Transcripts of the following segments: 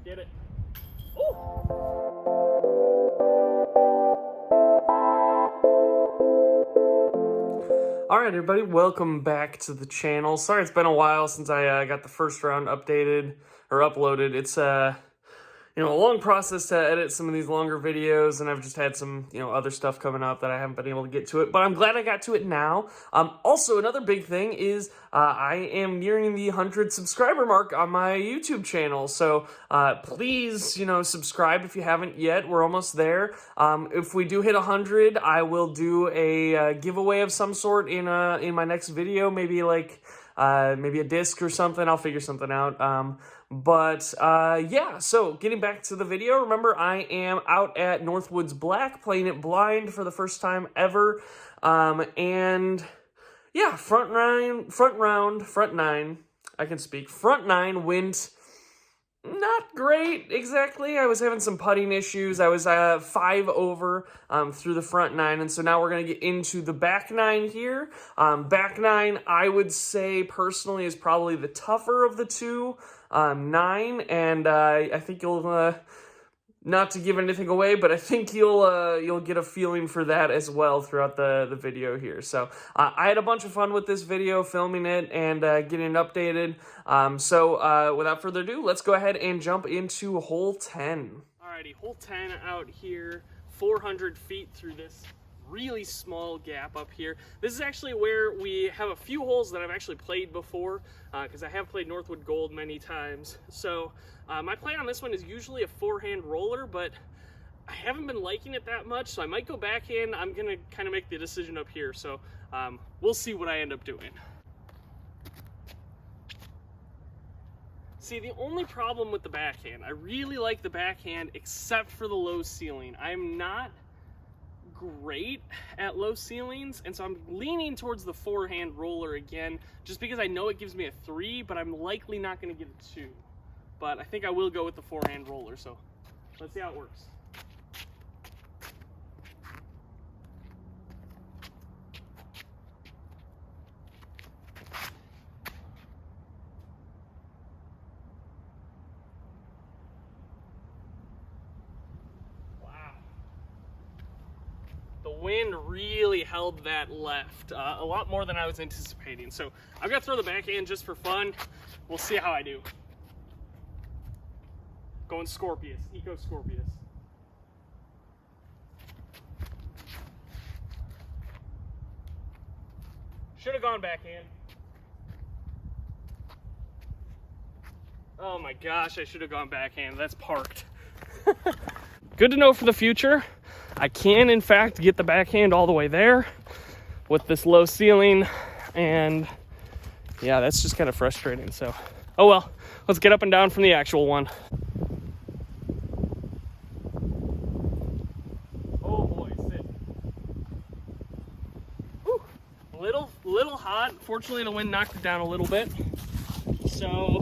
Get it. Ooh. All right, everybody, welcome back to the channel. Sorry it's been a while since I got the first round updated or uploaded. It's you know, a long process to edit some of these longer videos, and I've just had some, you know, other stuff coming up that I haven't been able to get to it, but I'm glad I got to it now. Also, another big thing is I am nearing the 100 subscriber mark on my YouTube channel, so please, you know, subscribe if you haven't yet. We're almost there. If we do hit 100, I will do a giveaway of some sort in my next video, maybe like maybe a disc or something. I'll figure something out. Yeah, so getting back to the video, remember I am out at Northwoods Black playing it blind for the first time ever. And yeah, front nine went not great exactly. I was having some putting issues. I was 5 over through the front 9, and so now we're going to get into the back 9 here. Back 9, I would say personally, is probably the tougher of the two. 9, and I think you'll not to give anything away, but I think you'll get a feeling for that as well throughout the video here. So I had a bunch of fun with this video, filming it and getting it updated. So without further ado, let's go ahead and jump into hole 10. Alrighty, hole 10 out here, 400 feet through this really small gap up here. This is actually where we have a few holes that I've actually played before, because I have played Northwood Gold many times. So my play on this one is usually a forehand roller, but I haven't been liking it that much, so I might go back in. I'm gonna kind of make the decision up here, so we'll see what I end up doing. See, the only problem with the backhand, I really like the backhand except for the low ceiling. I'm not great at low ceilings, and so I'm leaning towards the forehand roller again, just because I know it gives me a 3, but I'm likely not going to get a 2. But I think I will go with the forehand roller, so let's see how it works. The wind really held that left a lot more than I was anticipating. So I've got to throw the backhand just for fun. We'll see how I do. Going Scorpius, Eco Scorpius. Should have gone backhand. Oh my gosh, I should have gone backhand. That's parked. Good to know for the future. I can, in fact, get the backhand all the way there with this low ceiling, and yeah, that's just kind of frustrating. So, oh well, let's get up and down from the actual one. Oh boy, sit. Whew. Little hot. Fortunately, the wind knocked it down a little bit. So,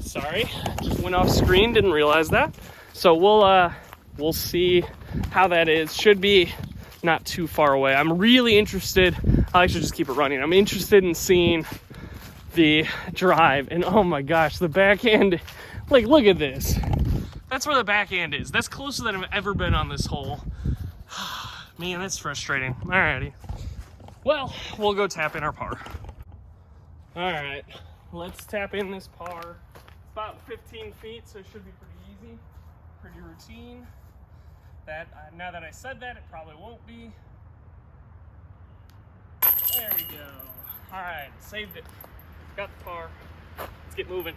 sorry, just went off screen, didn't realize that. So we'll see how that is. Should be not too far away. I'm really interested. I should just keep it running. I'm interested in seeing the drive, and oh my gosh, the backhand, like, look at this. That's where the backhand is. That's closer than I've ever been on this hole. Man, that's frustrating. Alrighty. Well, we'll go tap in our par. Alright, let's tap in this par. It's about 15 feet, so it should be pretty easy. Pretty routine. That now that I said that, it probably won't be. There we go. All right, saved it. Got the par. Let's get moving.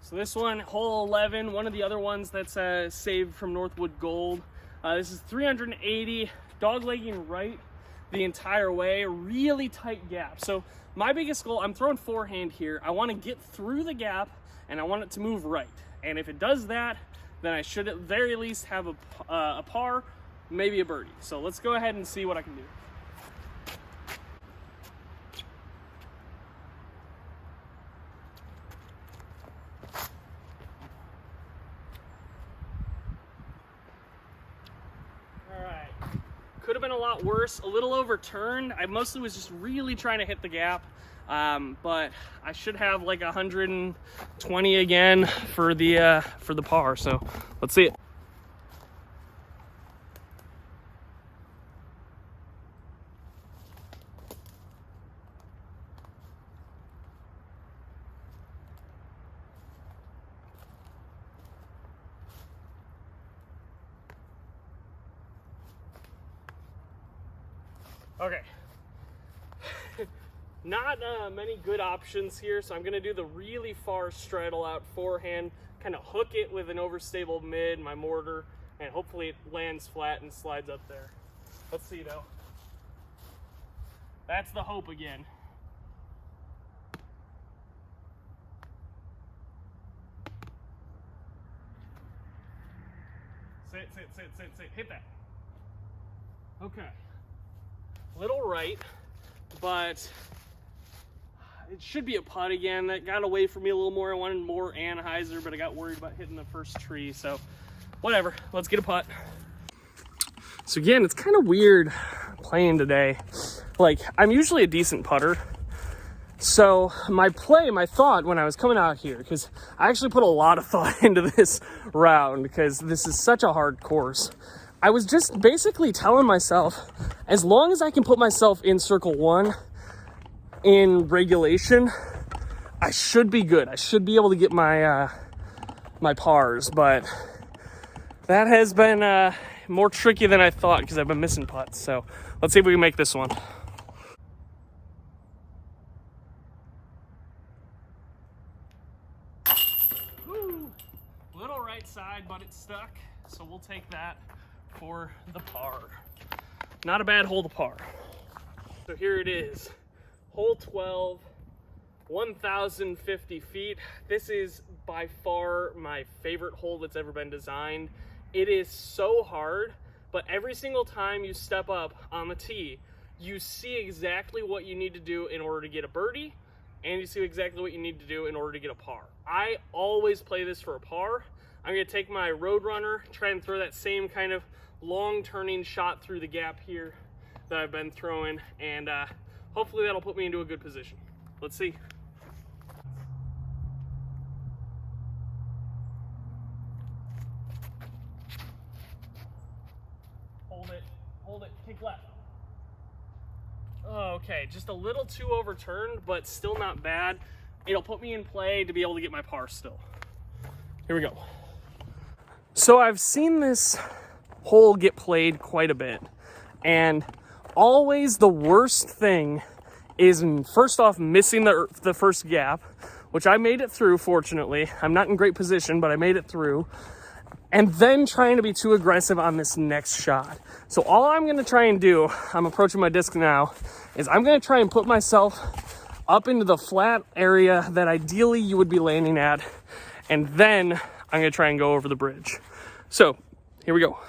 So this one, hole 11, one of the other ones that's saved from Northwood Gold. This is 380, doglegging right the entire way, really tight gap. So my biggest goal, I'm throwing forehand here. I want to get through the gap, and I want it to move right. And if it does that, then I should at the very least have a par, maybe a birdie. So let's go ahead and see what I can do. All right, could have been a lot worse, a little overturned. I mostly was just really trying to hit the gap. but I should have like 120 again for the par. So let's see it. Okay. Not many good options here, so I'm going to do the really far straddle out forehand, kind of hook it with an overstable mid, my mortar, and hopefully it lands flat and slides up there. Let's see though. That's the hope again. Sit. Hit that. Okay. Little right, but it should be a putt again. That got away from me a little more. I wanted more Anheuser, but I got worried about hitting the first tree. So whatever, let's get a putt. So again, it's kind of weird playing today. Like, I'm usually a decent putter. So my thought when I was coming out here, because I actually put a lot of thought into this round because this is such a hard course. I was just basically telling myself, as long as I can put myself in circle one in regulation, I should be good. I should be able to get my my pars, but that has been more tricky than I thought because I've been missing putts. So let's see if we can make this one. Woo. Little right side, but it's stuck, so we'll take that for the par. Not a bad hole to par. So here it is, hole 12, 1,050 feet. This is by far my favorite hole that's ever been designed. It is so hard, but every single time you step up on the tee, you see exactly what you need to do in order to get a birdie, and you see exactly what you need to do in order to get a par. I always play this for a par. I'm gonna take my Roadrunner, try and throw that same kind of long turning shot through the gap here that I've been throwing, and hopefully that'll put me into a good position. Let's see. Hold it, kick left. Oh, okay, just a little too overturned, but still not bad. It'll put me in play to be able to get my par still. Here we go. So I've seen this hole get played quite a bit, and always the worst thing is, first off, missing the first gap, which I made it through, fortunately. I'm not in great position, but I made it through. And then trying to be too aggressive on this next shot. So all I'm gonna try and do, I'm approaching my disc now, is I'm gonna try and put myself up into the flat area that ideally you would be landing at, and then I'm gonna try and go over the bridge. So here we go.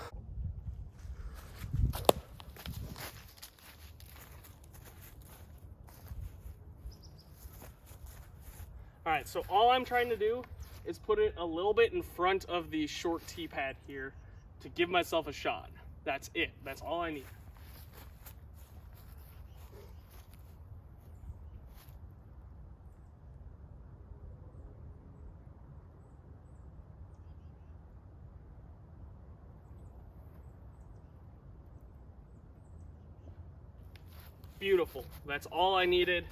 All right, so all I'm trying to do is put it a little bit in front of the short tee pad here to give myself a shot. That's it. That's all I need. Beautiful. That's all I needed.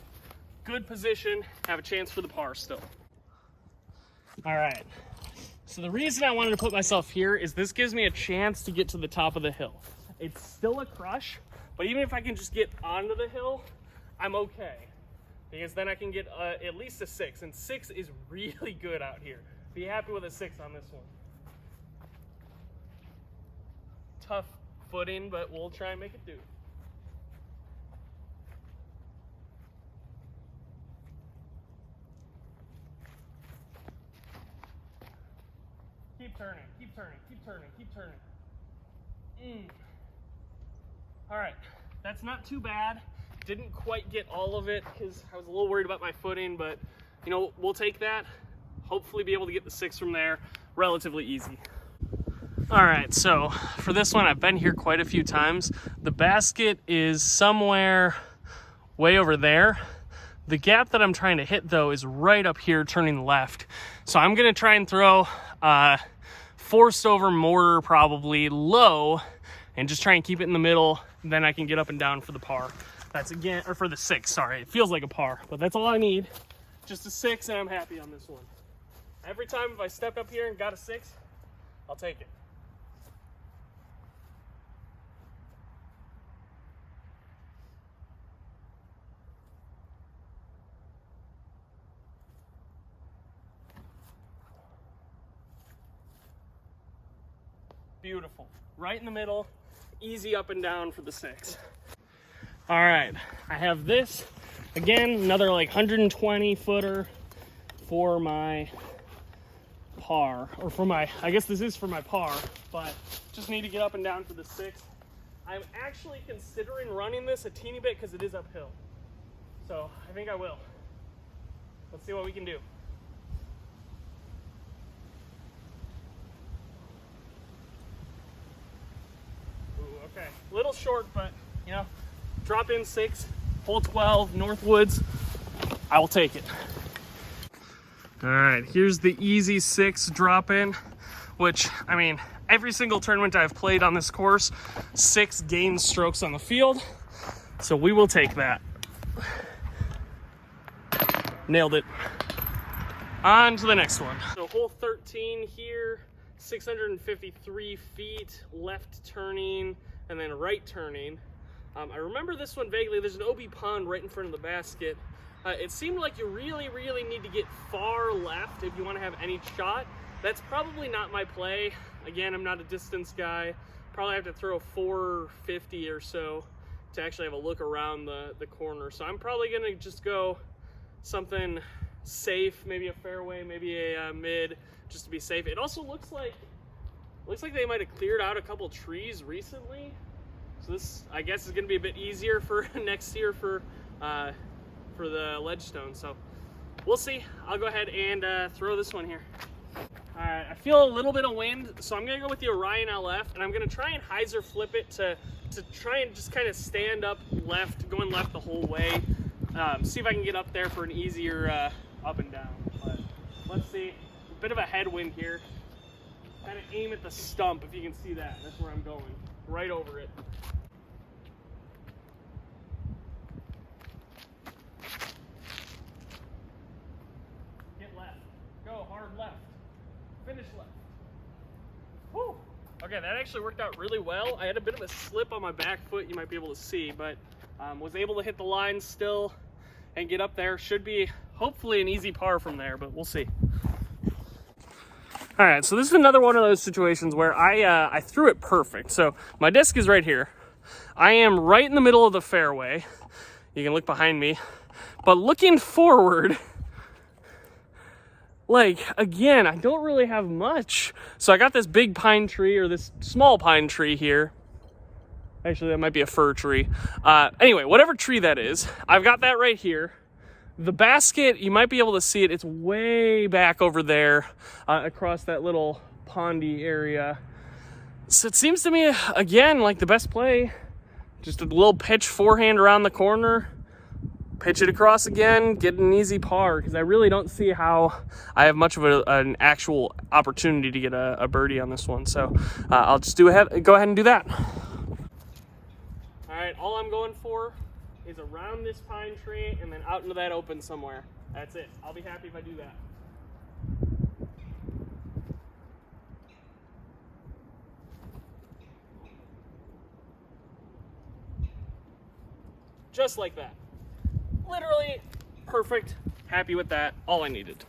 Good position, have a chance for the par still. All right, so the reason I wanted to put myself here is this gives me a chance to get to the top of the hill. It's still a crush, but even if I can just get onto the hill, I'm okay. Because then I can get at least a 6, and 6 is really good out here. Be happy with a 6 on this one. Tough footing, but we'll try and make it do. Keep turning, keep turning, keep turning, keep turning. All right, that's not too bad. Didn't quite get all of it because I was a little worried about my footing, but you know, we'll take that. Hopefully be able to get the 6 from there relatively easy. All right, so for this one, I've been here quite a few times. The basket is somewhere way over there. The gap that I'm trying to hit, though, is right up here turning left. So I'm going to try and throw forced over mortar probably low and just try and keep it in the middle. Then I can get up and down for the par. That's again, or for the 6, sorry. It feels like a par, but that's all I need. Just a 6 and I'm happy on this one. Every time if I stepped up here and got a 6, I'll take it. Beautiful. Right in the middle, easy up and down for the 6. All right, I have this. Again, another like 120 footer for my par, or for my, I guess this is for my par, but just need to get up and down for the 6. I'm actually considering running this a teeny bit because it is uphill. So I think I will. Let's see what we can do. Okay, little short, but you know, drop in 6, hole 12, Northwoods. I will take it. All right, here's the easy 6 drop in, which, I mean, every single tournament I've played on this course, 6 gained strokes on the field. So we will take that. Nailed it. On to the next one. So hole 13 here, 653 feet, left turning, and then right turning. I remember this one vaguely. There's an OB pond right in front of the basket. It seemed like you really need to get far left if you want to have any shot. That's probably not my play. Again, I'm not a distance guy. Probably have to throw 450 or so to actually have a look around the corner. So I'm probably going to just go something safe, maybe a fairway, maybe a mid, just to be safe. It also looks like they might have cleared out a couple trees recently. So this, I guess, is going to be a bit easier for next year for the ledge stone. So we'll see. I'll go ahead and throw this one here. All right, I feel a little bit of wind, so I'm going to go with the Orion LF, and I'm going to try and hyzer flip it to try and just kind of stand up left, going left the whole way. See if I can get up there for an easier up and down. But let's see. A bit of a headwind here. Kind of aim at the stump, if you can see that. That's where I'm going. Right over it. Get left. Go hard left. Finish left. Whew. Okay, that actually worked out really well. I had a bit of a slip on my back foot, you might be able to see, but was able to hit the line still and get up there. Should be hopefully an easy par from there, but we'll see. All right, so this is another one of those situations where I threw it perfect. So my disc is right here. I am right in the middle of the fairway. You can look behind me, but looking forward, like, again, I don't really have much. So I got this big pine tree, or this small pine tree here. Actually, that might be a fir tree. Anyway, whatever tree that is, I've got that right here. The basket, you might be able to see it. It's way back over there across that little pondy area. So it seems to me, again, like the best play, just a little pitch forehand around the corner, pitch it across again, get an easy par, because I really don't see how I have much of an actual opportunity to get a birdie on this one. So I'll just go ahead and do that. All right, all I'm going for is around this pine tree and then out into that open somewhere. That's it. I'll be happy if I do that. Just like that. Literally perfect. Happy with that. All I needed.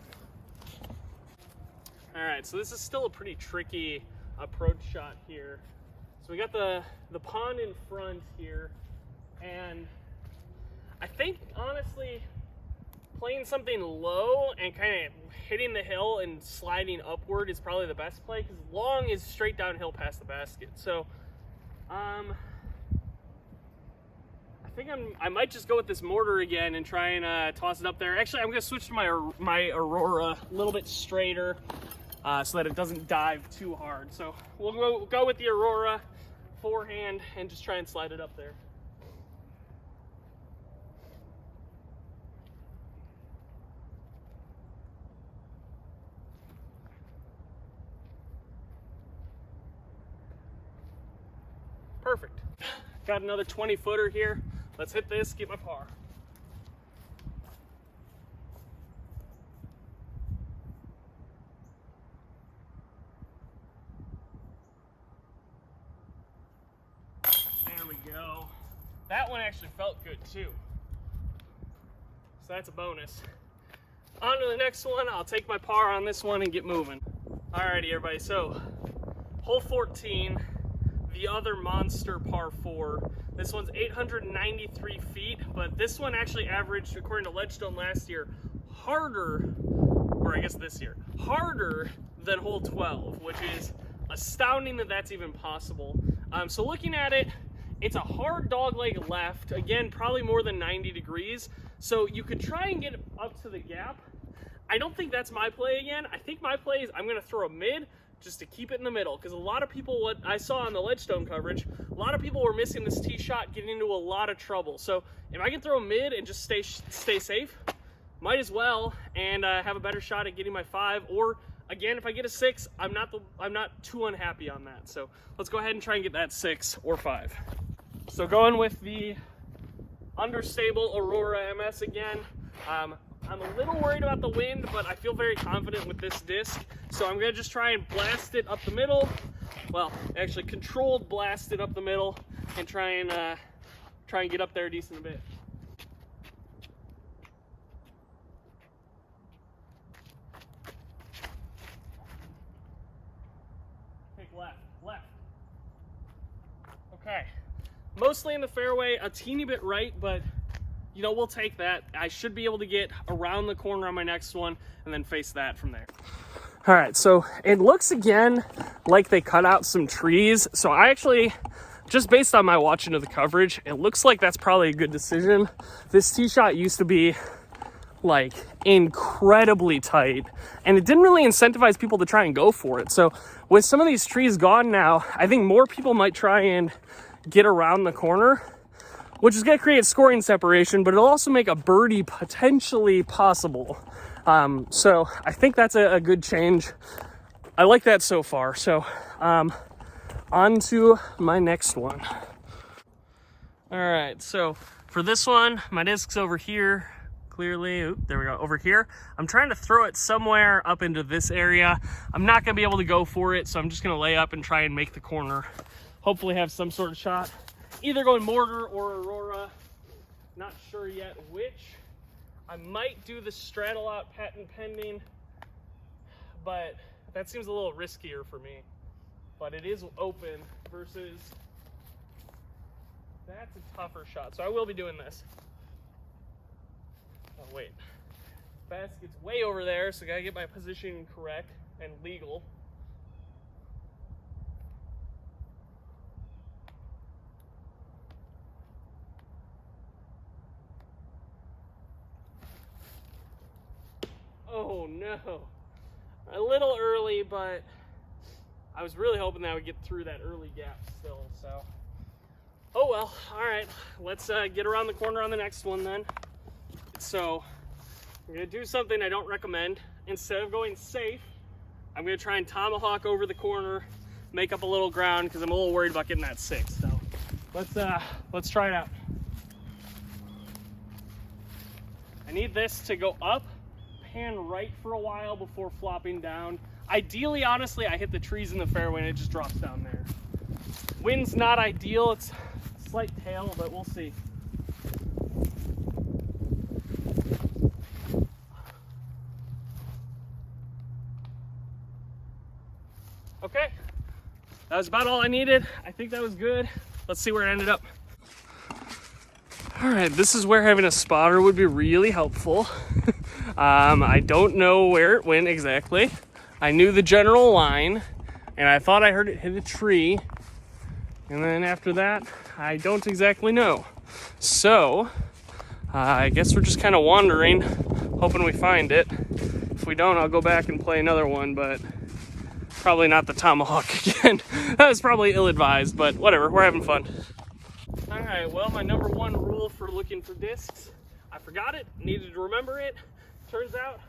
All right, so this is still a pretty tricky approach shot here. So we got the pond in front here, and I think, honestly, playing something low and kind of hitting the hill and sliding upward is probably the best play, because long is straight downhill past the basket. So, I think I might just go with this mortar again and try and toss it up there. Actually, I'm going to switch to my Aurora a little bit straighter so that it doesn't dive too hard. So we'll go with the Aurora forehand and just try and slide it up there. Perfect. Got another 20 footer here. Let's hit this, get my par. There we go. That one actually felt good too. So that's a bonus. On to the next one. I'll take my par on this one and get moving. Alrighty, everybody. So, hole 14, the other monster par 4. This one's 893 feet, but this one actually averaged, according to Ledgestone last year, harder, or I guess this year, harder than hole 12, which is astounding that that's even possible. So looking at it, it's a hard dogleg left, again, probably more than 90 degrees. So you could try and get up to the gap. I don't think that's my play again. I think my play is I'm gonna throw a mid just to keep it in the middle, because a lot of people, what I saw on the Ledgestone coverage, a lot of people were missing this tee shot, getting into a lot of trouble. So if I can throw a mid and just stay safe, might as well, and have a better shot at getting my 5. Or again, if I get a 6, I'm not too unhappy on that. So let's go ahead and try and get that 6 or 5. So going with the understable Aurora MS again. I'm a little worried about the wind, but I feel very confident with this disc. So I'm gonna just try and blast it up the middle. Well, actually controlled blast it up the middle and try and get up there a decent bit. Take left. Okay. Mostly in the fairway, a teeny bit right, but you know, we'll take that. I should be able to get around the corner on my next one and then face that from there. All right, so it looks again like they cut out some trees. So I actually, just based on my watching of the coverage, it looks like that's probably a good decision. This tee shot used to be like incredibly tight, and it didn't really incentivize people to try and go for it. So with some of these trees gone now, I think more people might try and get around the corner, which is going to create scoring separation, but it'll also make a birdie potentially possible. So I think that's a good change. I like that so far. So on to my next one. All right, so for this one, my disc's over here. Clearly, oop, there we go, over here. I'm trying to throw it somewhere up into this area. I'm not going to be able to go for it, so I'm just going to lay up and try and make the corner. Hopefully have some sort of shot. Either going mortar or Aurora, not sure yet which. I might do the straddle out patent pending, but that seems a little riskier for me. But it is open versus, that's a tougher shot. So I will be doing this. Oh wait, basket's way over there, so I gotta get my position correct and legal. Oh no, a little early, but I was really hoping that I would get through that early gap still, so. Oh well, all right, let's get around the corner on the next one then. So I'm gonna do something I don't recommend. Instead of going safe, I'm gonna try and tomahawk over the corner, make up a little ground, because I'm a little worried about getting that 6. So let's try it out. I need this to go up, pan right for a while before flopping down. Ideally, honestly, I hit the trees in the fairway and it just drops down there. Wind's not ideal, it's a slight tail, but we'll see. Okay, that was about all I needed. I think that was good. Let's see where it ended up. All right, this is where having a spotter would be really helpful. I don't know where it went exactly. I knew the general line, and I thought I heard it hit a tree. And then after that, I don't exactly know. So, I guess we're just kind of wandering, hoping we find it. If we don't, I'll go back and play another one, but probably not the tomahawk again. That was probably ill-advised, but whatever, we're having fun. All right, well, my number one rule for looking for discs, I forgot it, needed to remember it. Turns out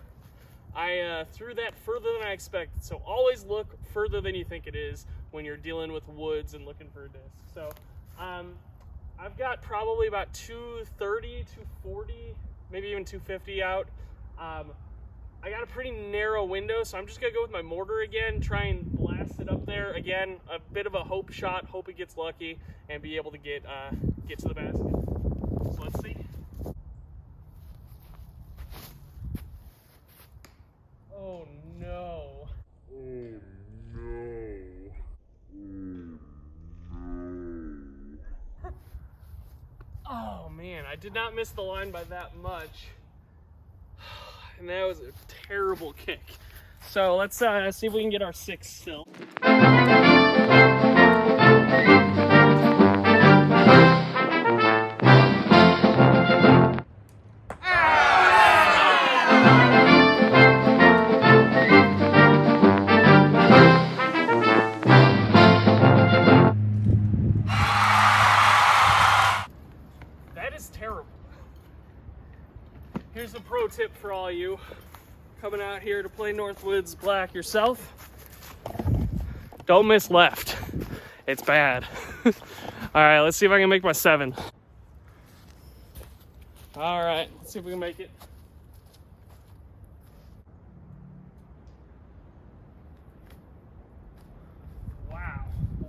I threw that further than I expected. So always look further than you think it is when you're dealing with woods and looking for a disc. So I've got probably about 230, 240, maybe even 250 out. I got a pretty narrow window, so I'm just gonna go with my mortar again, try and blast it up there. Again, a bit of a hope shot, hope it gets lucky, and be able to get to the basket. So let's see. Oh no. Oh no. Oh man, I did not miss the line by that much. And that was a terrible kick. So let's see if we can get our 6 still. That is terrible. Here's a pro tip for all you coming out here to play Northwoods Black yourself. Don't miss left. It's bad. All right, let's see if I can make my 7. All right, let's see if we can make it. Wow,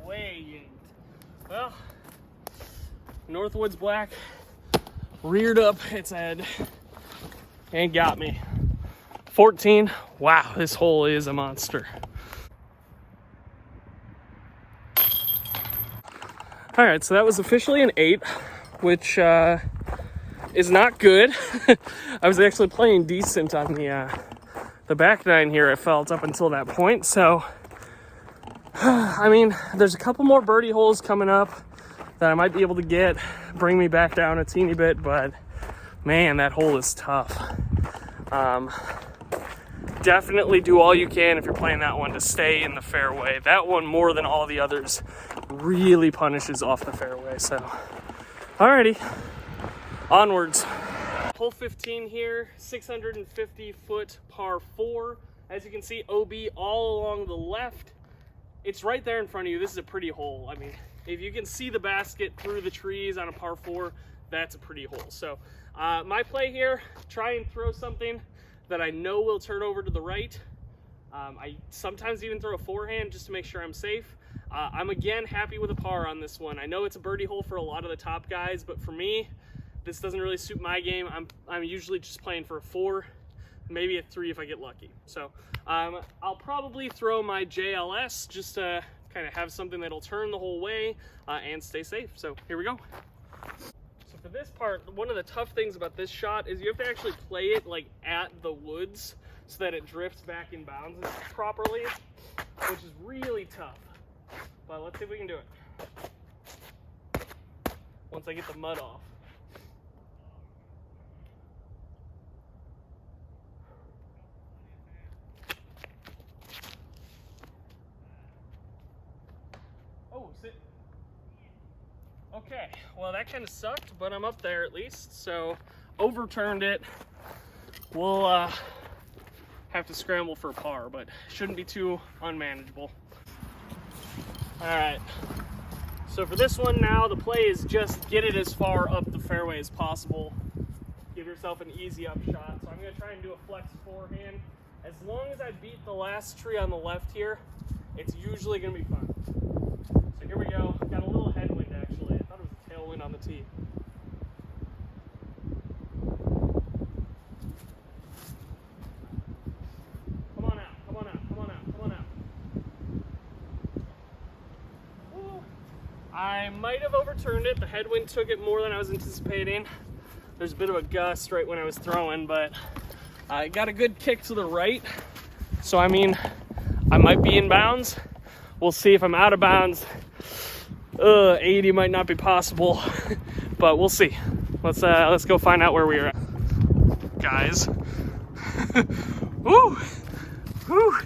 way yanked. Well, Northwoods Black reared up its head and got me. 14. Wow, this hole is a monster. All right, so that was officially an 8, which is not good. I was actually playing decent on the back 9 here, it felt, up until that point. So, I mean, there's a couple more birdie holes coming up that I might be able to get, bring me back down a teeny bit, but man, that hole is tough. Definitely do all you can if you're playing that one to stay in the fairway. That one, more than all the others, really punishes off the fairway. So, alrighty, onwards. Hole 15 here, 650-foot par 4. As you can see, OB all along the left. It's right there in front of you. This is a pretty hole. I mean, if you can see the basket through the trees on a par 4, that's a pretty hole. So, my play here, try and throw something that I know will turn over to the right. I sometimes even throw a forehand just to make sure I'm safe. I'm again happy with a par on this one. I know it's a birdie hole for a lot of the top guys, but for me, this doesn't really suit my game. I'm usually just playing for a 4, maybe a 3 if I get lucky. So I'll probably throw my JLS just to kind of have something that'll turn the whole way and stay safe. So here we go. For this part, one of the tough things about this shot is you have to actually play it like at the woods so that it drifts back in bounds properly, which is really tough. But let's see if we can do it once I get the mud off. Oh, sit. Okay, well that kind of sucked, but I'm up there at least, so overturned it. We'll have to scramble for a par, but shouldn't be too unmanageable. All right, so for this one now, the play is just get it as far up the fairway as possible. Give yourself an easy up shot. So I'm gonna try and do a flex forehand. As long as I beat the last tree on the left here, it's usually gonna be fun. So here we go. Got a little headwind actually. I thought it was a tailwind on the tee. Come on out, come on out, come on out, come on out. Woo. I might have overturned it. The headwind took it more than I was anticipating. There's a bit of a gust right when I was throwing, but I got a good kick to the right. So I mean, I might be in bounds. We'll see if I'm out of bounds. 80 might not be possible, but we'll see. Let's go find out where we are at, guys. Woo, woo,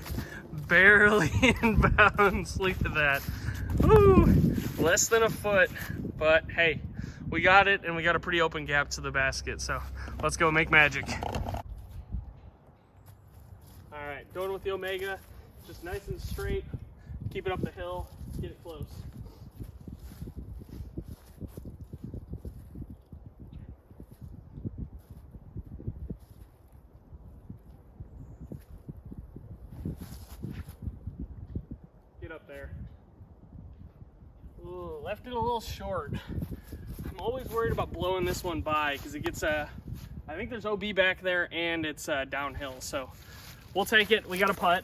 barely in bounds. Look at that. Woo, less than a foot, but hey, we got it, and we got a pretty open gap to the basket. So let's go make magic. All right, going with the Omega, just nice and straight. Keep it up the hill, get it close. up there. Ooh, left it a little short. I'm always worried about blowing this one by because it gets I think there's OB back there and it's downhill, so we'll take it. We got a putt.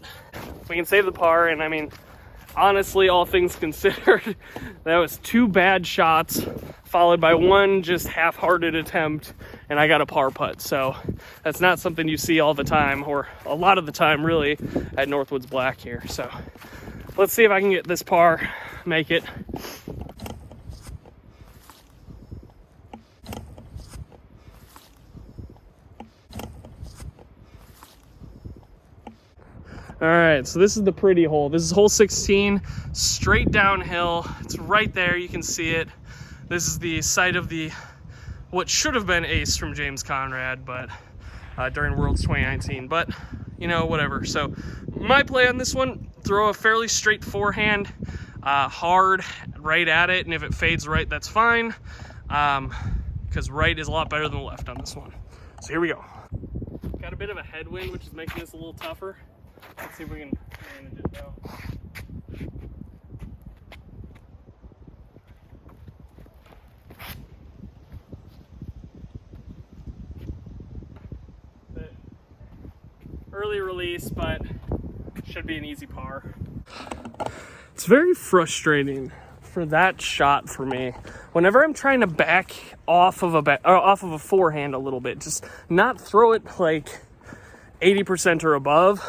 We can save the par, and I mean, honestly, all things considered, that was 2 bad shots followed by 1 just half-hearted attempt, and I got a par putt. So that's not something you see all the time, or a lot of the time really, at Northwoods Black here. So let's see if I can get this par, make it. All right, so this is the pretty hole. This is hole 16, straight downhill. It's right there, you can see it. This is the site of the, what should have been ace from James Conrad, but during Worlds 2019, but you know, whatever. So my play on this one, throw a fairly straight forehand, hard right at it, and if it fades right, that's fine, because right is a lot better than left on this one. So here we go. Got a bit of a headwind, which is making this a little tougher. Let's see if we can manage it though. Early release, but should be an easy par. It's very frustrating for that shot for me. Whenever I'm trying to back off of a forehand a little bit, just not throw it like 80% or above,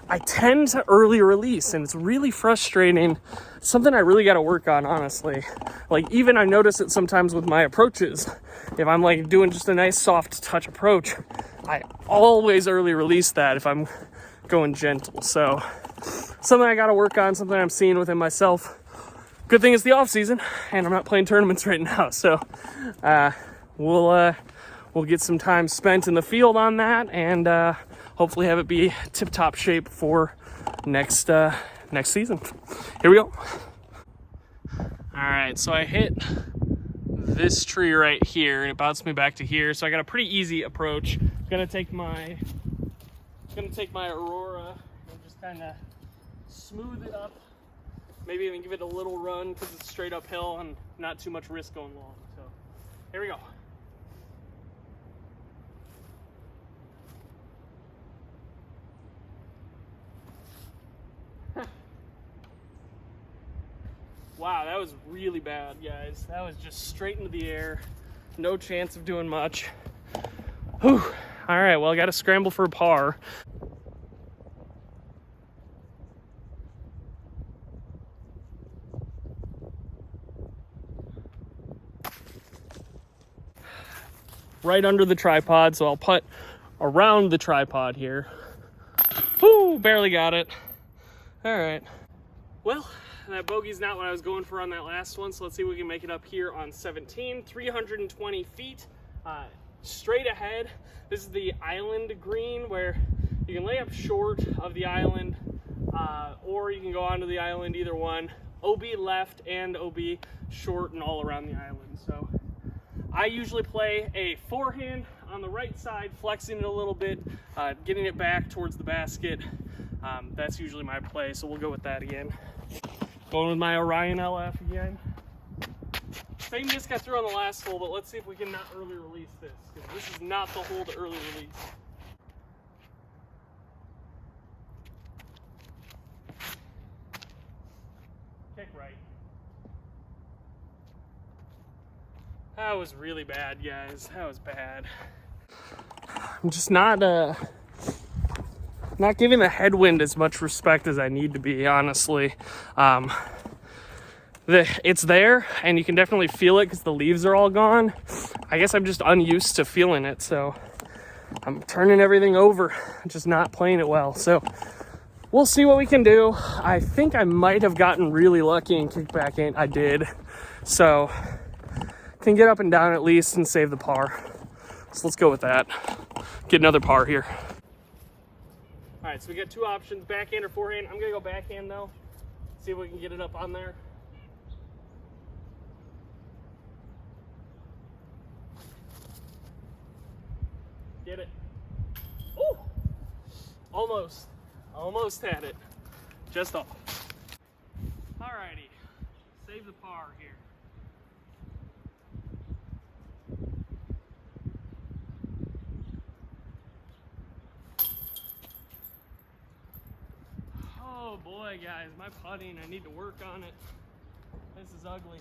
I tend to early release, and it's really frustrating. It's something I really got to work on, honestly. Like, even I notice it sometimes with my approaches. If I'm like doing just a nice soft touch approach, I always early release that if I'm going gentle. So something I got to work on, something I'm seeing within myself. Good thing it's the off season and I'm not playing tournaments right now. So we'll get some time spent in the field on that, and hopefully have it be tip-top shape for next season. Here we go. All right, so I hit this tree right here, and it bounced me back to here. So I got a pretty easy approach. I'm gonna take my Aurora and just kind of smooth it up. Maybe even give it a little run because it's straight uphill and not too much risk going long. So here we go. Wow, that was really bad, guys. That was just straight into the air. No chance of doing much. Whew. All right, well, I got to scramble for a par. Right under the tripod, so I'll putt around the tripod here. Whoo, barely got it. All right. Well, that bogey's not what I was going for on that last one, so let's see if we can make it up here on 17. 320 feet, straight ahead. This is the island green where you can lay up short of the island, or you can go onto the island, either one. OB left and OB short and all around the island. So I usually play a forehand on the right side, flexing it a little bit, getting it back towards the basket. That's usually my play, so we'll go with that again. Going with my Orion LF again. Same disc I threw on the last hole, but let's see if we can not early release this, because this is not the hole to early release. Kick right. That was really bad, guys. That was bad. I'm just not giving the headwind as much respect as I need to be, honestly. It's there, and you can definitely feel it because the leaves are all gone. I guess I'm just unused to feeling it, so I'm turning everything over, just not playing it well. So we'll see what we can do. I think I might have gotten really lucky and kicked back in. I did. So can get up and down at least and save the par. So let's go with that. Get another par here. All right, so we got two options, backhand or forehand. I'm gonna go backhand though. See if we can get it up on there. Get it. Ooh! Almost had it. Just off. Alrighty, save the par here. Oh boy, guys, my putting, I need to work on it. This is ugly.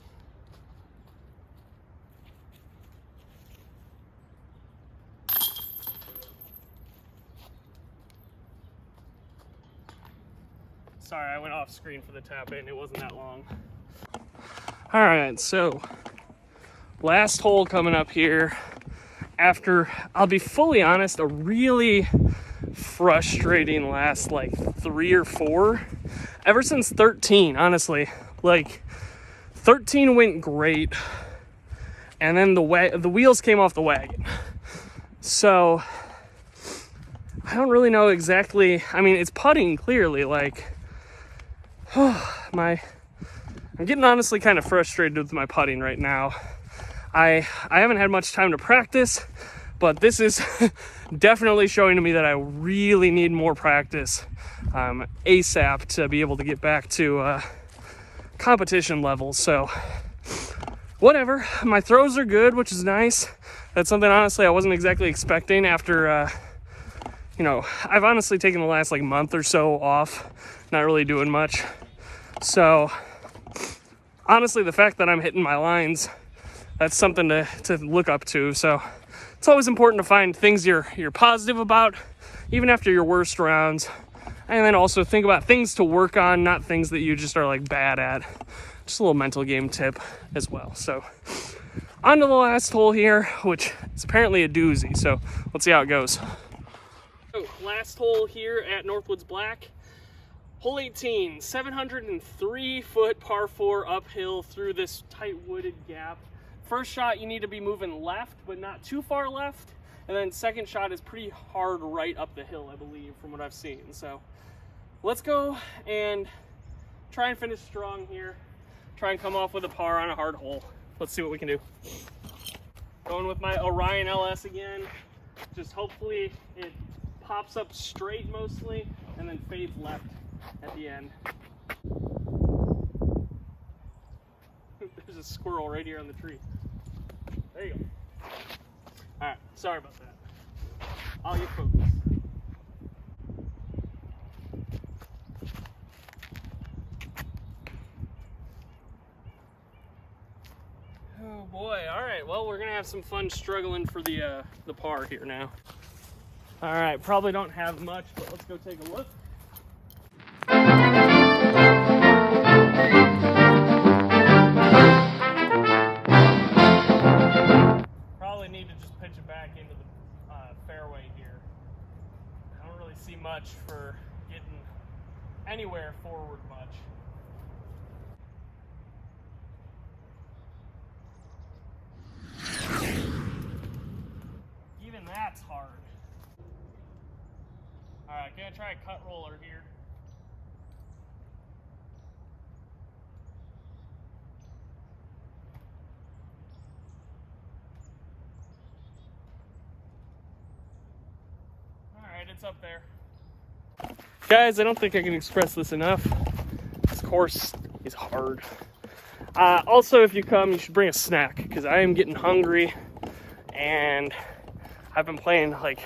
Sorry, I went off screen for the tap in. It wasn't that long. All right, so last hole coming up here after, I'll be fully honest, a really frustrating last like 3 or 4. Ever since 13, honestly. Like 13 went great, and then the wheels came off the wagon. So I don't really know exactly. I mean, it's putting clearly, like I'm getting honestly kind of frustrated with my putting right now. I haven't had much time to practice, but this is definitely showing to me that I really need more practice ASAP to be able to get back to competition levels. So whatever, my throws are good, which is nice. That's something honestly I wasn't exactly expecting after you know, I've honestly taken the last like month or so off, not really doing much. So honestly, the fact that I'm hitting my lines, that's something to look up to. So it's always important to find things you're positive about, even after your worst rounds. And then also think about things to work on, not things that you just are like bad at. Just a little mental game tip as well. So on to the last hole here, which is apparently a doozy. So let's see how it goes. So last hole here at Northwoods Black. Hole 18, 703-foot par 4 uphill through this tight wooded gap. First shot, you need to be moving left, but not too far left. And then second shot is pretty hard right up the hill, I believe, from what I've seen. So let's go and try and finish strong here. Try and come off with a par on a hard hole. Let's see what we can do. Going with my Orion LS again. Just hopefully it pops up straight mostly and then fades left at the end. There's a squirrel right here on the tree. There you go. All right, sorry about that. I'll get focused. Oh boy, all right, well, we're gonna have some fun struggling for the par here now. All right, probably don't have much, but let's go take a look. Probably need to just pitch it back into the fairway here. I don't really see much for getting anywhere forward much. Even that's hard. All right, gonna try a cut roller here. All right, it's up there. Guys, I don't think I can express this enough. This course is hard. Also, if you come, you should bring a snack, because I am getting hungry, and I've been playing like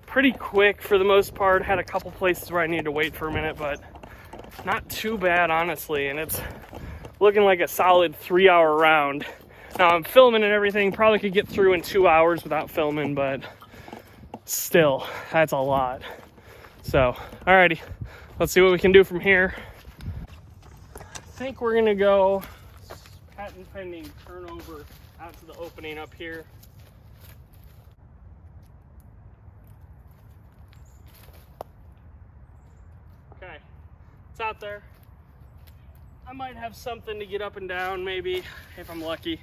pretty quick for the most part. Had a couple places where I needed to wait for a minute, but not too bad, honestly, and it's looking like a solid 3-hour round. Now I'm filming and everything, probably could get through in 2 hours without filming, but still, that's a lot. So, alrighty, let's see what we can do from here. I think we're gonna go patent pending turnover out to the opening up here. Okay, it's out there. I might have something to get up and down, maybe, if I'm lucky.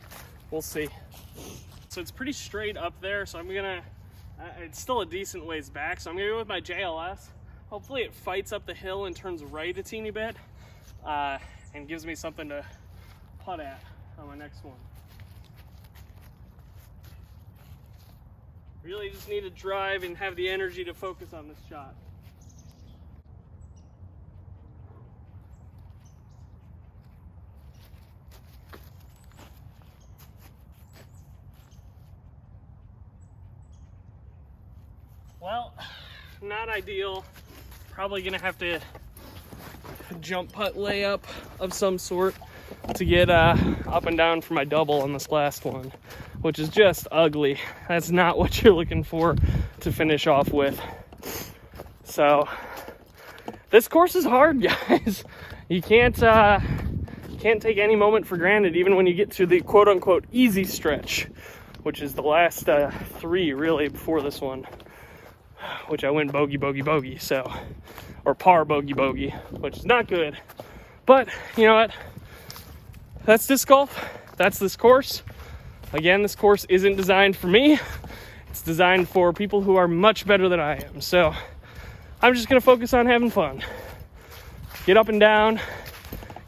We'll see. So it's pretty straight up there, so I'm gonna, it's still a decent ways back, so I'm gonna go with my JLS. Hopefully it fights up the hill and turns right a teeny bit, and gives me something to putt at on my next one. Really just need to drive and have the energy to focus on this shot. not ideal. Probably gonna have to jump putt layup of some sort to get up and down for my double on this last one, which is just ugly. That's not what you're looking for to finish off with. So this course is hard, guys. You can't take any moment for granted, even when you get to the quote-unquote easy stretch, which is the last 3 really before this one, which I went bogey, bogey, bogey, so, or par bogey, bogey, which is not good. But you know what? That's disc golf. That's this course. Again, this course isn't designed for me. It's designed for people who are much better than I am. So I'm just gonna focus on having fun. Get up and down,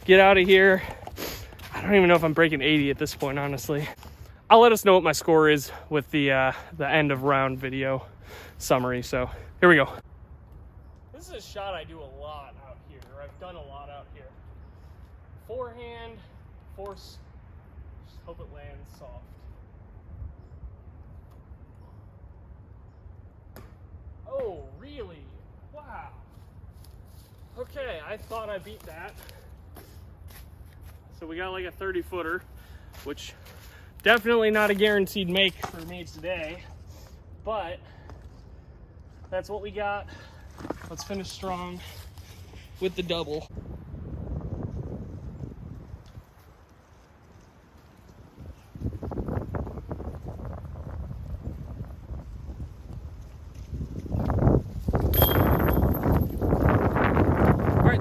get out of here. I don't even know if I'm breaking 80 at this point, honestly. I'll let us know what my score is with the end of round video summary. So here we go. This is a shot I do a lot out here, or I've done a lot out here. Forehand, force, just hope it lands soft. Oh, really? Wow. Okay, I thought I beat that. So we got like a 30-footer, which definitely not a guaranteed make for me today, but that's what we got. Let's finish strong with the double.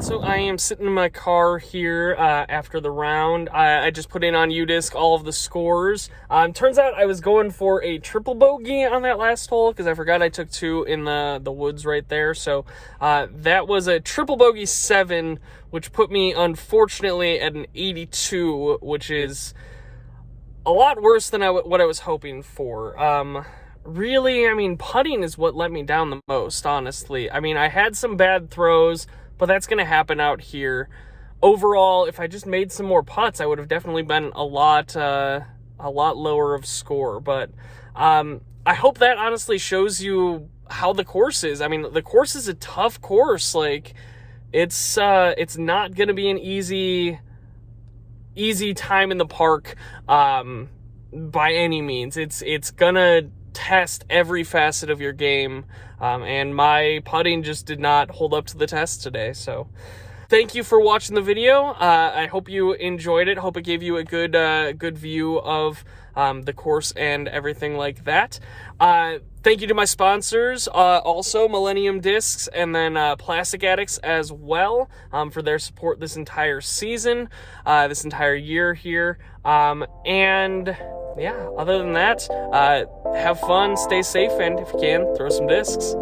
So I am sitting in my car here after the round. I just put in on UDisc all of the scores. Turns out I was going for a triple bogey on that last hole because I forgot I took 2 in the woods right there. So that was a triple bogey 7, which put me unfortunately at an 82, which is a lot worse than what I was hoping for. Really, I mean, putting is what let me down the most, honestly. I mean, I had some bad throws, but that's going to happen out here. Overall, if I just made some more putts, I would have definitely been a lot lower of score. But I hope that honestly shows you how the course is. I mean, the course is a tough course. Like, it's not going to be an easy time in the park by any means. It's going to test every facet of your game, and my putting just did not hold up to the test today. So thank you for watching the video. I hope you enjoyed it. Hope it gave you a good view of the course and everything like that. Thank you to my sponsors, also Millennium Discs and then Plastic Addicts as well, for their support this entire season, this entire year here. And yeah, other than that, have fun, stay safe, and if you can, throw some discs.